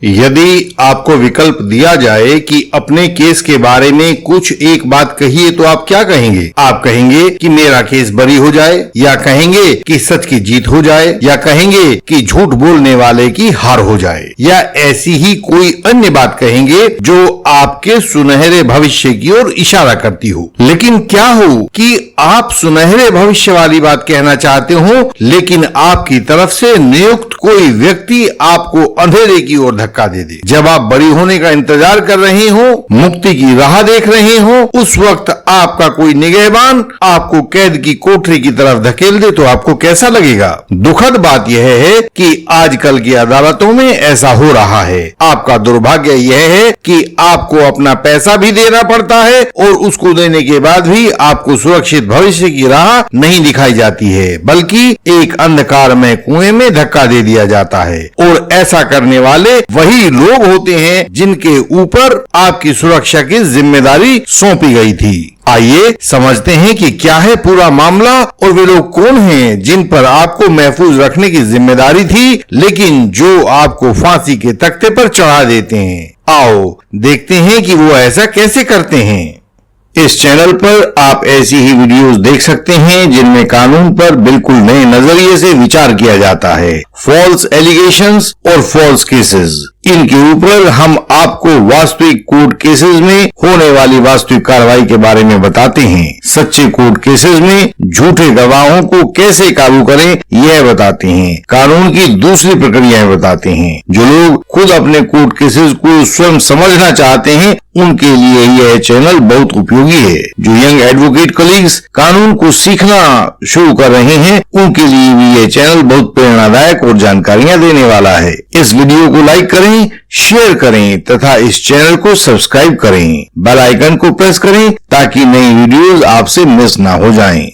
यदि आपको विकल्प दिया जाए कि अपने केस के बारे में कुछ एक बात कहिए तो आप क्या कहेंगे? आप कहेंगे कि मेरा केस बरी हो जाए, या कहेंगे कि सच की जीत हो जाए, या कहेंगे कि झूठ बोलने वाले की हार हो जाए, या ऐसी ही कोई अन्य बात कहेंगे जो आपके सुनहरे भविष्य की ओर इशारा करती हो। लेकिन क्या हो कि आप सुनहरे भविष्य वाली बात कहना चाहते हो, लेकिन आपकी तरफ से नियुक्त कोई व्यक्ति आपको अंधेरे की ओर धक्का दे दे। जब आप बरी होने का इंतजार कर रहे हो, मुक्ति की राह देख रहे हो, उस वक्त आपका कोई निगहबान आपको कैद की कोठरी की तरफ धकेल दे तो आपको कैसा लगेगा? दुखद बात यह है कि आजकल की अदालतों में ऐसा हो रहा है। आपका दुर्भाग्य यह है कि आपको अपना पैसा भी देना पड़ता है और उसको देने के बाद भी आपको सुरक्षित भविष्य की राह नहीं दिखाई जाती है, बल्कि एक अंधकार में कुएं में धक्का दे दिया जाता है। और ऐसा करने वाले वही लोग होते हैं जिनके ऊपर आपकी सुरक्षा की जिम्मेदारी सौंपी गई थी। आइए समझते हैं कि क्या है पूरा मामला और वे लोग कौन हैं जिन पर आपको महफूज रखने की जिम्मेदारी थी, लेकिन जो आपको फांसी के तख्ते पर चढ़ा देते हैं। आओ देखते हैं कि वो ऐसा कैसे करते हैं। इस चैनल पर आप ऐसी ही वीडियोस देख सकते हैं जिनमें कानून पर बिल्कुल नए नजरिए से विचार किया जाता है। फॉल्स एलिगेशंस और फॉल्स केसेस, इनके ऊपर हम आपको वास्तविक कोर्ट केसेस में होने वाली वास्तविक कार्रवाई के बारे में बताते हैं। सच्चे कोर्ट केसेस में झूठे गवाहों को कैसे काबू करें यह बताते हैं। कानून की दूसरी प्रक्रियाएं बताते हैं। जो लोग खुद अपने कोर्ट केसेस को स्वयं समझना चाहते हैं उनके लिए यह चैनल बहुत उपयोगी है। जो यंग एडवोकेट कलीग्स कानून को सीखना शुरू कर रहे हैं उनके लिए भी यह चैनल बहुत प्रेरणादायक और जानकारियां देने वाला है। इस वीडियो को लाइक करें, शेयर करें तथा इस चैनल को सब्सक्राइब करें। बेल आइकन को प्रेस करें ताकि नई वीडियोस आपसे मिस ना हो जाएं।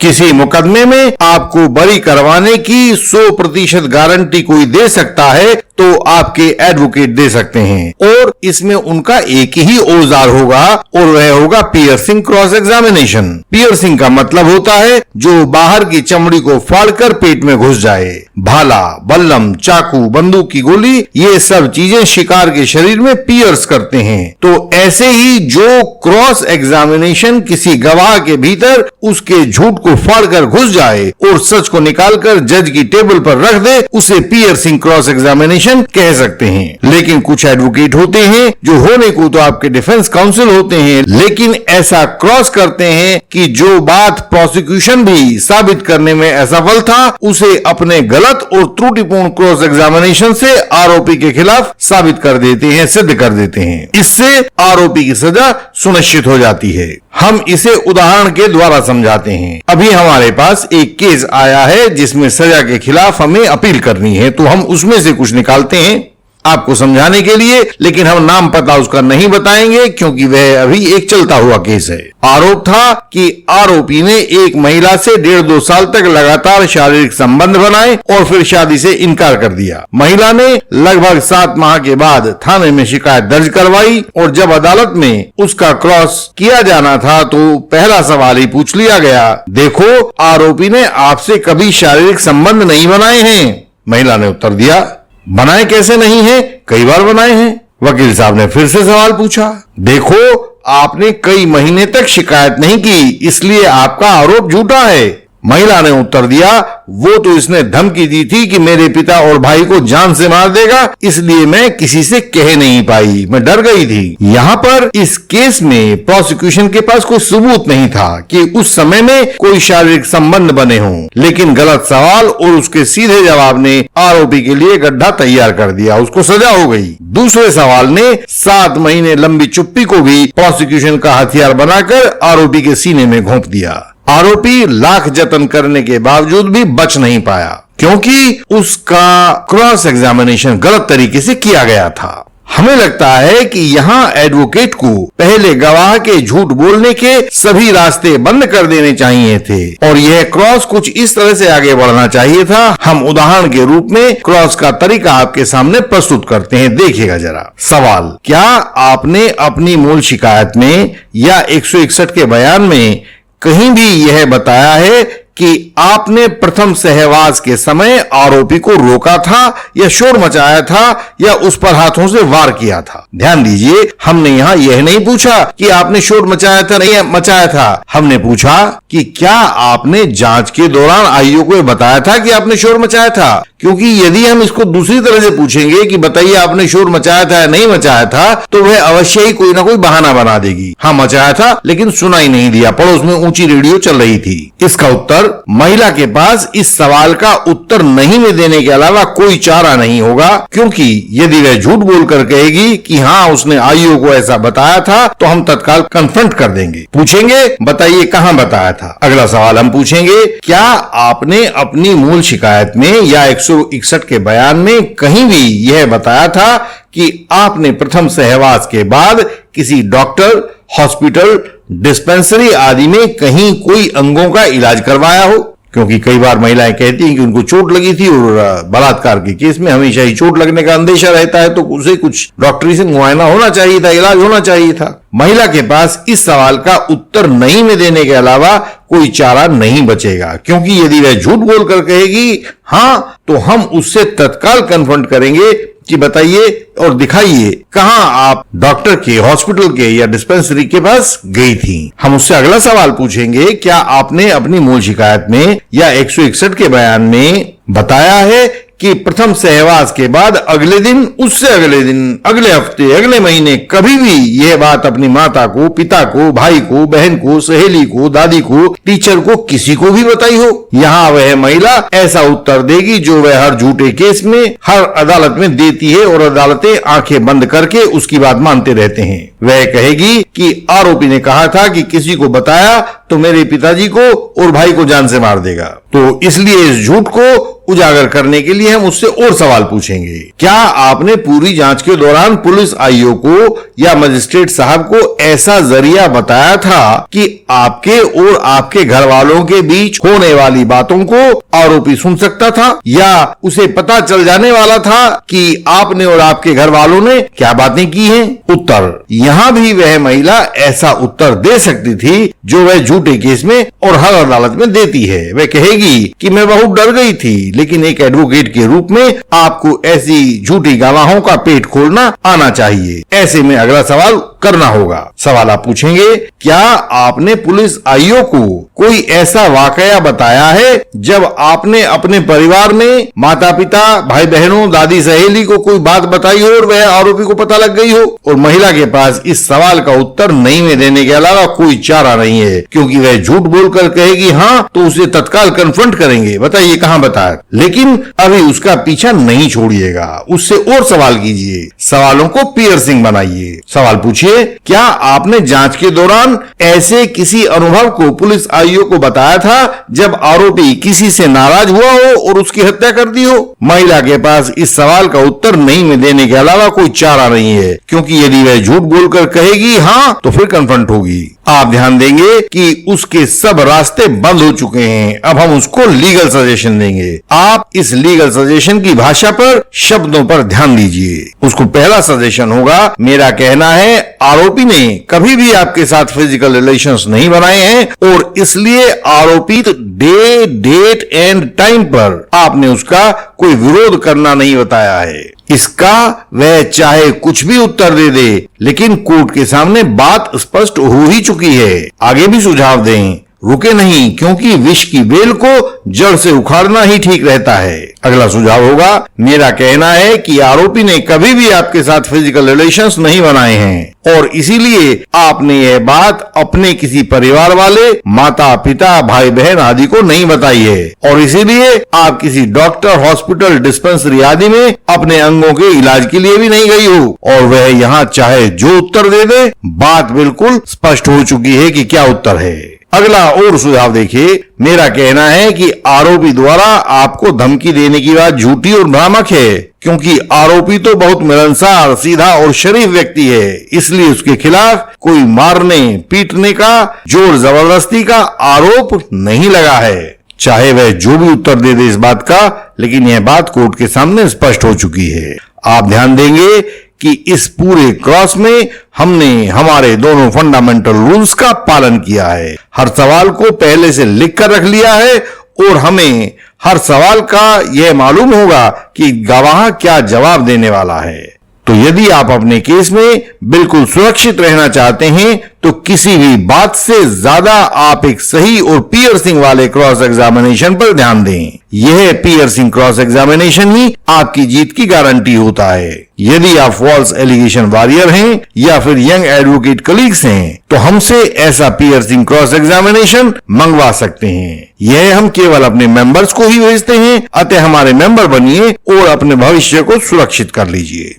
किसी मुकदमे में आपको बरी करवाने की 100% गारंटी कोई दे सकता है तो आपके एडवोकेट दे सकते हैं, और इसमें उनका एक ही औजार होगा और वह होगा पियर्सिंग क्रॉस एग्जामिनेशन। पियर्सिंग का मतलब होता है जो बाहर की चमड़ी को फाड़कर पेट में घुस जाए। भाला, बल्लम, चाकू, बंदूक की गोली, ये सब चीजें शिकार के शरीर में पियर्स करते हैं। तो ऐसे ही जो क्रॉस एग्जामिनेशन किसी गवाह के भीतर उसके झूठ को फाड़कर घुस जाए और सच को निकालकर जज की टेबल पर रख दे, उसे पियर्सिंग क्रॉस एग्जामिनेशन कह सकते हैं। लेकिन कुछ एडवोकेट होते हैं जो होने को तो आपके डिफेंस काउंसिल होते हैं, लेकिन ऐसा क्रॉस करते हैं कि जो बात प्रोसिक्यूशन भी साबित करने में असफल था उसे अपने गलत और त्रुटिपूर्ण क्रॉस एग्जामिनेशन से आरोपी के खिलाफ साबित कर देते हैं, सिद्ध कर देते हैं। इससे आरोपी की सजा सुनिश्चित हो जाती है। हम इसे उदाहरण के द्वारा समझाते हैं। अभी हमारे पास एक केस आया है जिसमें सजा के खिलाफ हमें अपील करनी है, तो हम उसमें से कुछ निकालते हैं आपको समझाने के लिए, लेकिन हम नाम पता उसका नहीं बताएंगे क्योंकि वह अभी एक चलता हुआ केस है। आरोप था कि आरोपी ने एक महिला से 1.5-2 साल तक लगातार शारीरिक संबंध बनाए और फिर शादी से इनकार कर दिया। महिला ने लगभग 7 माह के बाद थाने में शिकायत दर्ज करवाई और जब अदालत में उसका क्रॉस किया जाना था तो पहला सवाल ही पूछ लिया गया, देखो आरोपी ने आपसे कभी शारीरिक संबंध नहीं बनाए हैं? महिला ने उत्तर दिया, बनाए कैसे नहीं है, कई बार बनाए हैं। वकील साहब ने फिर से सवाल पूछा, देखो आपने कई महीने तक शिकायत नहीं की, इसलिए आपका आरोप झूठा है। महिला ने उत्तर दिया, वो तो इसने धमकी दी थी कि मेरे पिता और भाई को जान से मार देगा, इसलिए मैं किसी से कह नहीं पाई, मैं डर गई थी। यहाँ पर इस केस में प्रोसिक्यूशन के पास कोई सबूत नहीं था कि उस समय में कोई शारीरिक संबंध बने हों, लेकिन गलत सवाल और उसके सीधे जवाब ने आरोपी के लिए गड्ढा तैयार कर दिया, उसको सजा हो गई। दूसरे सवाल ने 7 महीने लंबी चुप्पी को भी प्रोसिक्यूशन का हथियार बनाकर आरोपी के सीने में घोंप दिया। आरोपी लाख जतन करने के बावजूद भी बच नहीं पाया क्योंकि उसका क्रॉस एग्जामिनेशन गलत तरीके से किया गया था। हमें लगता है कि यहाँ एडवोकेट को पहले गवाह के झूठ बोलने के सभी रास्ते बंद कर देने चाहिए थे और यह क्रॉस कुछ इस तरह से आगे बढ़ना चाहिए था। हम उदाहरण के रूप में क्रॉस का तरीका आपके सामने प्रस्तुत करते हैं, देखिएगा जरा। सवाल, क्या आपने अपनी मूल शिकायत में या 161 के बयान में कहीं भी यह बताया है कि आपने प्रथम सहवास के समय आरोपी को रोका था या शोर मचाया था या उस पर हाथों से वार किया था। ध्यान दीजिए, हमने यहां यह नहीं पूछा कि आपने शोर मचाया था नहीं मचाया था, हमने पूछा कि क्या आपने जांच के दौरान आईओ को बताया था कि आपने शोर मचाया था। क्योंकि यदि हम इसको दूसरी तरह से पूछेंगे कि बताइए आपने शोर मचाया था या नहीं मचाया था, तो वह अवश्य ही कोई ना कोई बहाना बना देगी। हाँ मचाया था, लेकिन सुना ही नहीं दिया, पड़ोस में ऊंची रेडियो चल रही थी। इसका उत्तर, महिला के पास इस सवाल का उत्तर नहीं में देने के अलावा कोई चारा नहीं होगा, क्योंकि यदि वह झूठ बोलकर कहेगी कि हाँ उसने आईओ को ऐसा बताया था, तो हम तत्काल कन्फ्रंट कर देंगे। पूछेंगे, बताइए कहां बताया था। अगला सवाल हम पूछेंगे, क्या आपने अपनी मूल शिकायत में या 161 के बयान में कहीं भी यह बताया था कि आपने प्रथम सहवास के बाद किसी डॉक्टर, हॉस्पिटल, डिस्पेंसरी आदि में कहीं कोई अंगों का इलाज करवाया हो? क्योंकि कई बार महिलाएं कहती हैं कि उनको चोट लगी थी और बलात्कार के केस में हमेशा ही चोट लगने का अंदेशा रहता है, तो उसे कुछ डॉक्टरी से मुआयना होना चाहिए था, इलाज होना चाहिए था। महिला के पास इस सवाल का उत्तर नहीं में देने के अलावा कोई चारा नहीं बचेगा, क्योंकि यदि वह झूठ बोलकर कहेगी हां, तो हम उससे तत्काल कन्फ्रंट करेंगे कि बताइए और दिखाइए कहां आप डॉक्टर के, हॉस्पिटल के या डिस्पेंसरी के पास गई थी। हम उससे अगला सवाल पूछेंगे, क्या आपने अपनी मूल शिकायत में या 161 के बयान में बताया है कि प्रथम सहवास के बाद अगले दिन, उससे अगले दिन, अगले हफ्ते, अगले महीने कभी भी यह बात अपनी माता को, पिता को, भाई को, बहन को, सहेली को, दादी को, टीचर को, किसी को भी बताई हो? यहाँ वह महिला ऐसा उत्तर देगी जो वह हर झूठे केस में, हर अदालत में देती है और अदालतें आंखें बंद करके उसकी बात मानते रहते हैं। वह कहेगी कि आरोपी ने कहा था कि किसी को बताया तो मेरे पिताजी को और भाई को जान से मार देगा। तो इसलिए इस झूठ को उजागर करने के लिए हम उससे और सवाल पूछेंगे, क्या आपने पूरी जांच के दौरान पुलिस आईओ को या मजिस्ट्रेट साहब को ऐसा जरिया बताया था कि आपके और आपके घर वालों के बीच होने वाली बातों को आरोपी सुन सकता था, या उसे पता चल जाने वाला था कि आपने और आपके घर वालों ने क्या बातें की हैं? उत्तर, यहां भी वह महिला ऐसा उत्तर दे सकती थी जो वह झूठे केस में और हर अदालत में देती है। वह कहेगी कि मैं बहुत डर गई थी, लेकिन एक एडवोकेट के रूप में आपको ऐसी झूठी गवाहों का पेट खोलना आना चाहिए। ऐसे में अगला सवाल करना होगा। सवाल आप पूछेंगे, क्या आपने पुलिस आईओ को कोई ऐसा वाकया बताया है जब आपने अपने परिवार में माता पिता, भाई बहनों, दादी सहेली को कोई बात बताई हो और वह आरोपी को पता लग गई हो? और महिला के पास इस सवाल का उत्तर नहीं में देने के अलावा कोई चारा नहीं है, क्योंकि वह झूठ बोलकर कहेगी हाँ, तो उसे तत्काल कन्फ्रंट करेंगे, बताइए कहां बताया। लेकिन अभी उसका पीछा नहीं छोड़िएगा, उससे और सवाल कीजिए, सवालों को पियर्सिंग बनाइए। सवाल पूछिए, क्या आपने जांच के दौरान ऐसे किसी अनुभव को पुलिस आईओ को बताया था जब आरोपी किसी से नाराज हुआ हो और उसकी हत्या कर दी हो? महिला के पास इस सवाल का उत्तर नहीं में देने के अलावा कोई चारा नहीं है, क्योंकि यदि वह झूठ बोलकर कहेगी हाँ, तो फिर कन्फ्रंट होगी। आप ध्यान देंगे कि उसके सब रास्ते बंद हो चुके हैं। अब हम उसको लीगल सजेशन देंगे। आप इस लीगल सजेशन की भाषा पर, शब्दों पर ध्यान दीजिए। उसको पहला सजेशन होगा, मेरा कहना है आरोपी ने कभी भी आपके साथ फिजिकल रिलेशंस नहीं बनाए हैं और इसलिए आरोपित डे, डेट एंड टाइम पर आपने उसका कोई विरोध करना नहीं बताया है। इसका वह चाहे कुछ भी उत्तर दे दे, लेकिन कोर्ट के सामने बात स्पष्ट हो ही चुकी है। आगे भी सुझाव दें, रुके नहीं, क्योंकि विष की बेल को जड़ से उखाड़ना ही ठीक रहता है। अगला सुझाव होगा, मेरा कहना है कि आरोपी ने कभी भी आपके साथ फिजिकल रिलेशंस नहीं बनाए हैं और इसीलिए आपने यह बात अपने किसी परिवार वाले, माता पिता, भाई बहन आदि को नहीं बताई है और इसीलिए आप किसी डॉक्टर, हॉस्पिटल, डिस्पेंसरी आदि में अपने अंगों के इलाज के लिए भी नहीं गई हो। और वह यहाँ चाहे जो उत्तर दे दे, बात बिल्कुल स्पष्ट हो चुकी है कि क्या उत्तर है। अगला और सुझाव देखिए, मेरा कहना है कि आरोपी द्वारा आपको धमकी देने की बात झूठी और भ्रामक है, क्योंकि आरोपी तो बहुत मिलनसार, सीधा और शरीफ व्यक्ति है, इसलिए उसके खिलाफ कोई मारने पीटने का, जोर जबरदस्ती का आरोप नहीं लगा है। चाहे वह जो भी उत्तर दे दे इस बात का, लेकिन यह बात कोर्ट के सामने स्पष्ट हो चुकी है। आप ध्यान देंगे कि इस पूरे क्रॉस में हमने हमारे दोनों फंडामेंटल रूल्स का पालन किया है। हर सवाल को पहले से लिख कर रख लिया है और हमें हर सवाल का यह मालूम होगा कि गवाह क्या जवाब देने वाला है। तो यदि आप अपने केस में बिल्कुल सुरक्षित रहना चाहते हैं तो किसी भी बात से ज्यादा आप एक सही और पियर्सिंग वाले क्रॉस एग्जामिनेशन पर ध्यान दें। यह पियर्सिंग क्रॉस एग्जामिनेशन ही आपकी जीत की गारंटी होता है। यदि आप फॉल्स एलिगेशन वॉरियर हैं या फिर यंग एडवोकेट कलीग्स हैं तो हमसे ऐसा पियर्सिंग क्रॉस एग्जामिनेशन मंगवा सकते हैं। यह हम केवल अपने मेंबर्स को ही भेजते हैं, अतः हमारे मेंबर बनिए और अपने भविष्य को सुरक्षित कर लीजिए।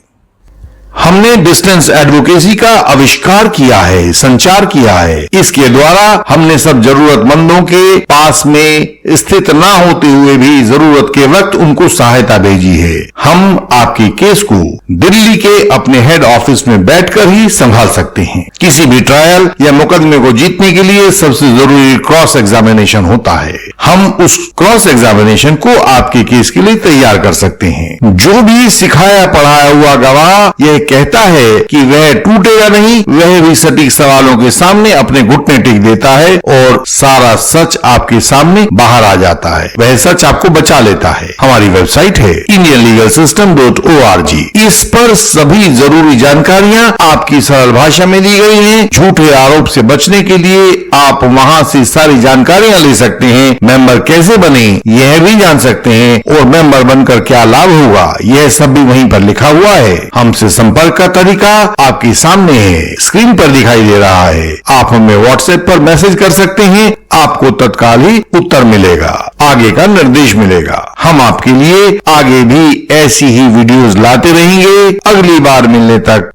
हमने डिस्टेंस एडवोकेसी का आविष्कार किया है, संचार किया है। इसके द्वारा हमने सब जरूरतमंदों के पास में स्थित ना होते हुए भी जरूरत के वक्त उनको सहायता भेजी है। हम आपके केस को दिल्ली के अपने हेड ऑफिस में बैठकर ही संभाल सकते हैं। किसी भी ट्रायल या मुकदमे को जीतने के लिए सबसे जरूरी क्रॉस एग्जामिनेशन होता है। हम उस क्रॉस एग्जामिनेशन को आपके केस के लिए तैयार कर सकते हैं। जो भी सिखाया पढ़ाया हुआ गवाह यह कहता है कि वह टूटेगा नहीं, वह भी सटीक सवालों के सामने अपने घुटने टेक देता है और सारा सच आपके सामने बाहर आ जाता है। वह सच आपको बचा लेता है। हमारी वेबसाइट है indianlegalsystem.org। इस पर सभी जरूरी जानकारियां आपकी सरल भाषा में दी गई हैं। झूठे आरोप से बचने के लिए आप वहां से सारी जानकारियां ले सकते हैं। मेंबर कैसे बने यह भी जान सकते हैं और मेंबर बनकर क्या लाभ होगा यह सब भी वहीं पर लिखा हुआ है। हमसे संपर्क का तरीका आपके सामने है, स्क्रीन पर दिखाई दे रहा है। आप हमें व्हाट्सएप पर मैसेज कर सकते हैं, आपको तत्काल ही उत्तर मिलेगा, आगे का निर्देश मिलेगा। हम आपके लिए आगे भी ऐसी ही वीडियोस लाते रहेंगे। अगली बार मिलने तक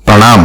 प्रणाम।